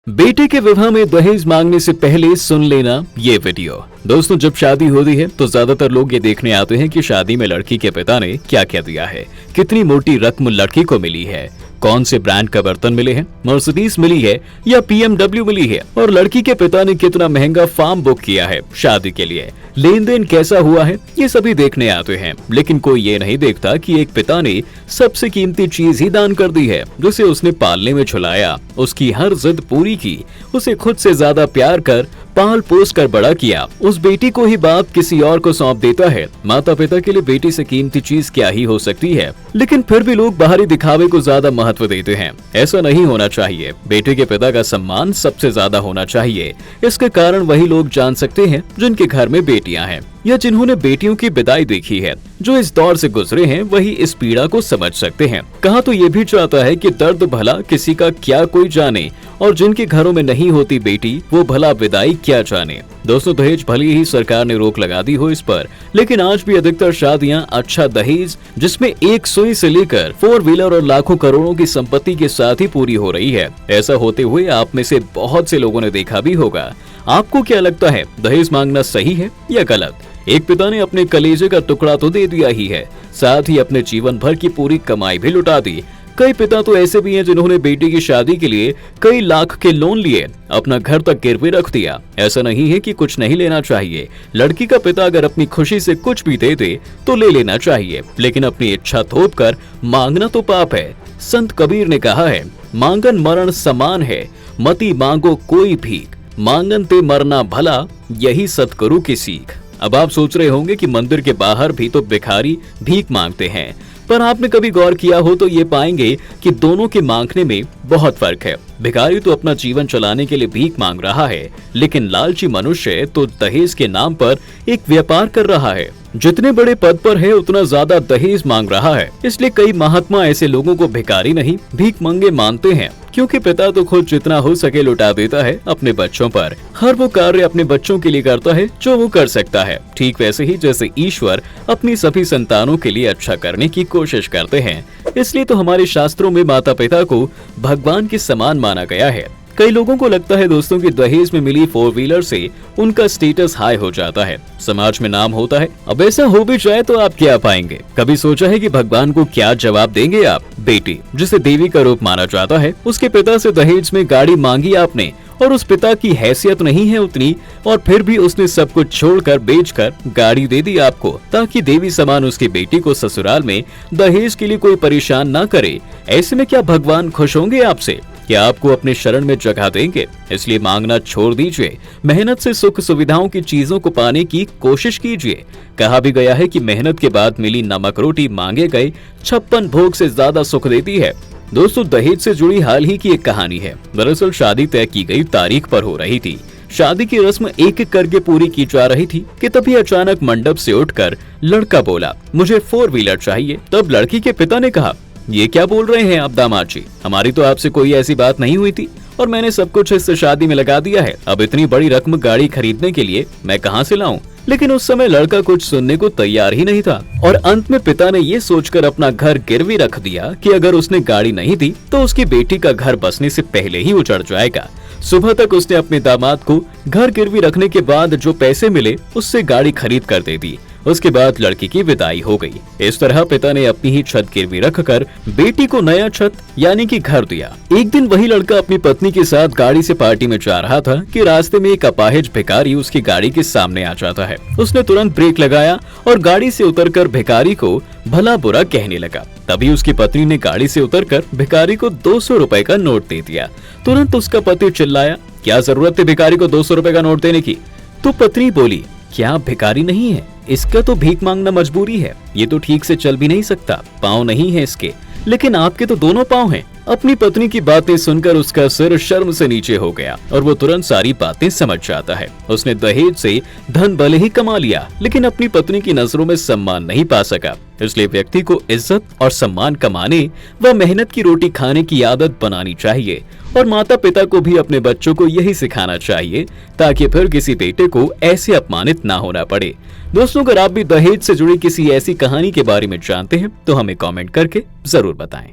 बेटे के विवाह में दहेज मांगने से पहले सुन लेना ये वीडियो। दोस्तों, जब शादी होती है तो ज्यादातर लोग ये देखने आते हैं कि शादी में लड़की के पिता ने क्या क्या दिया है, कितनी मोटी रकम लड़की को मिली है, कौन से ब्रांड का बर्तन मिले हैं, मर्सिडीज मिली है या BMW मिली है, और लड़की के पिता ने कितना महंगा फार्म बुक किया है शादी के लिए, लेन देन कैसा हुआ है, ये सभी देखने आते हैं। लेकिन कोई ये नहीं देखता कि एक पिता ने सबसे कीमती चीज ही दान कर दी है, जिसे उसने पालने में झुलाया, उसकी हर जिद पूरी की, उसे खुद से ज्यादा प्यार कर पाल पोस कर बड़ा किया। उस बेटी को ही बाप किसी और को सौंप देता है। माता पिता के लिए बेटी से कीमती चीज क्या ही हो सकती है, लेकिन फिर भी लोग बाहरी दिखावे को ज्यादा महत्व देते हैं। ऐसा नहीं होना चाहिए। बेटे के पिता का सम्मान सबसे ज्यादा होना चाहिए। इसके कारण वही लोग जान सकते हैं जिनके घर में बेटियां हैं या जिन्होंने बेटियों की विदाई देखी है। जो इस दौर से गुजरे हैं वही इस पीड़ा को समझ सकते हैं। कहा तो ये भी चाहता है कि दर्द भला किसी का क्या कोई जाने, और जिनके घरों में नहीं होती बेटी वो भला विदाई क्या जाने। दोस्तों, दहेज भले ही सरकार ने रोक लगा दी हो इस पर, लेकिन आज भी अधिकतर शादियां अच्छा दहेज, जिसमें एक सुई से लेकर 4 व्हीलर और लाखों करोड़ों की संपत्ति के साथ ही पूरी हो रही है। ऐसा होते हुए आप में से बहुत से लोगों ने देखा भी होगा। आपको क्या लगता है, दहेज मांगना सही है या गलत? एक पिता ने अपने कलेजे का टुकड़ा तो दे दिया ही है, साथ ही अपने जीवन भर की पूरी कमाई भी लुटा दी। कई पिता तो ऐसे भी हैं जिन्होंने बेटी की शादी के लिए कई लाख के लोन लिए, अपना घर तक गिरवी रख दिया। ऐसा नहीं है कि कुछ नहीं लेना चाहिए। लड़की का पिता अगर अपनी खुशी से कुछ भी दे दे तो ले लेना चाहिए, लेकिन अपनी इच्छा थोप कर मांगना तो पाप है। संत कबीर ने कहा है, मांगन मरण समान है, मती मांगो कोई भीख, मांगन ते मरना भला, यही सतगुरु की सीख। अब आप सोच रहे होंगे कि मंदिर के बाहर भी तो भिखारी भीख मांगते हैं, पर आपने कभी गौर किया हो तो ये पाएंगे कि दोनों के मांगने में बहुत फर्क है। भिखारी तो अपना जीवन चलाने के लिए भीख मांग रहा है, लेकिन लालची मनुष्य तो दहेज के नाम पर एक व्यापार कर रहा है। जितने बड़े पद पर है उतना ज्यादा दहेज मांग रहा है। इसलिए कई महात्मा ऐसे लोगों को भिखारी नहीं भीख मंगे मानते हैं, क्योंकि पिता तो खुद जितना हो सके लुटा देता है अपने बच्चों पर। हर वो कार्य अपने बच्चों के लिए करता है जो वो कर सकता है, ठीक वैसे ही जैसे ईश्वर अपनी सभी संतानों के लिए अच्छा करने की कोशिश करते हैं। इसलिए तो हमारे शास्त्रों में माता पिता को भगवान के समान माना गया है। कई लोगों को लगता है दोस्तों कि दहेज में मिली 4 व्हीलर से उनका स्टेटस हाई हो जाता है, समाज में नाम होता है। अब ऐसा हो भी जाए तो आप क्या पाएंगे? कभी सोचा है कि भगवान को क्या जवाब देंगे आप? बेटी, जिसे देवी का रूप माना जाता है, उसके पिता से दहेज में गाड़ी मांगी आपने, और उस पिता की हैसियत नहीं है उतनी, और फिर भी उसने सब कुछ छोड़कर बेचकर गाड़ी दे दी आपको, ताकि देवी समान उसकी बेटी को ससुराल में दहेज के लिए कोई परेशान न करे। ऐसे में क्या भगवान खुश होंगे आपसे? क्या आपको अपने शरण में जगह देंगे? इसलिए मांगना छोड़ दीजिए। मेहनत से सुख सुविधाओं की चीजों को पाने की कोशिश कीजिए। कहा भी गया है कि मेहनत के बाद मिली नमक रोटी मांगे गए 56 भोग से ज्यादा सुख देती है। दोस्तों, दहेज से जुड़ी हाल ही की एक कहानी है। दरअसल शादी तय की गई तारीख पर हो रही थी। शादी की रस्म एक एक करके पूरी की जा रही थी कि तभी अचानक मंडप से उठकर लड़का बोला, मुझे 4 व्हीलर चाहिए। तब लड़की के पिता ने कहा, ये क्या बोल रहे हैं आप दामाद जी, हमारी तो आपसे कोई ऐसी बात नहीं हुई थी, और मैंने सब कुछ इस शादी में लगा दिया है। अब इतनी बड़ी रकम गाड़ी खरीदने के लिए मैं कहां से लाऊं? लेकिन उस समय लड़का कुछ सुनने को तैयार ही नहीं था, और अंत में पिता ने ये सोचकर अपना घर गिरवी रख दिया कि अगर उसने गाड़ी नहीं दी तो उसकी बेटी का घर बसने से पहले ही उजड़ जाएगा। सुबह तक उसने अपने दामाद को घर गिरवी रखने के बाद जो पैसे मिले उससे गाड़ी खरीद कर दे दी। उसके बाद लड़की की विदाई हो गई। इस तरह पिता ने अपनी ही छत गिरवी रखकर बेटी को नया छत यानी कि घर दिया। एक दिन वही लड़का अपनी पत्नी के साथ गाड़ी से पार्टी में जा रहा था कि रास्ते में एक अपाहिज भिखारी उसकी गाड़ी के सामने आ जाता है। उसने तुरंत ब्रेक लगाया और गाड़ी से उतरकर भिखारी को भला बुरा कहने लगा। तभी उसकी पत्नी ने गाड़ी से उतरकर भिखारी को 200 रुपए का नोट दे दिया। तुरंत उसका पति चिल्लाया, क्या जरूरत थी भिखारी को 200 रुपए का नोट देने की? तो पत्नी बोली, क्या भिखारी नहीं है? इसका तो भीख मांगना मजबूरी है। ये तो ठीक से चल भी नहीं सकता, पाँव नहीं है इसके, लेकिन आपके तो दोनों पाँव हैं। अपनी पत्नी की बातें सुनकर उसका सिर शर्म से नीचे हो गया और वो तुरंत सारी बातें समझ जाता है। उसने दहेज से धन भले ही कमा लिया, लेकिन अपनी पत्नी की नजरों में सम्मान नहीं पा सका। इसलिए व्यक्ति को इज्जत और सम्मान कमाने व मेहनत की रोटी खाने की आदत बनानी चाहिए, और माता पिता को भी अपने बच्चों को यही सिखाना चाहिए, ताकि फिर किसी बेटे को ऐसे अपमानित ना होना पड़े। दोस्तों, अगर आप भी दहेज से जुड़ी किसी ऐसी कहानी के बारे में जानते हैं तो हमें कमेंट करके जरूर बताएं।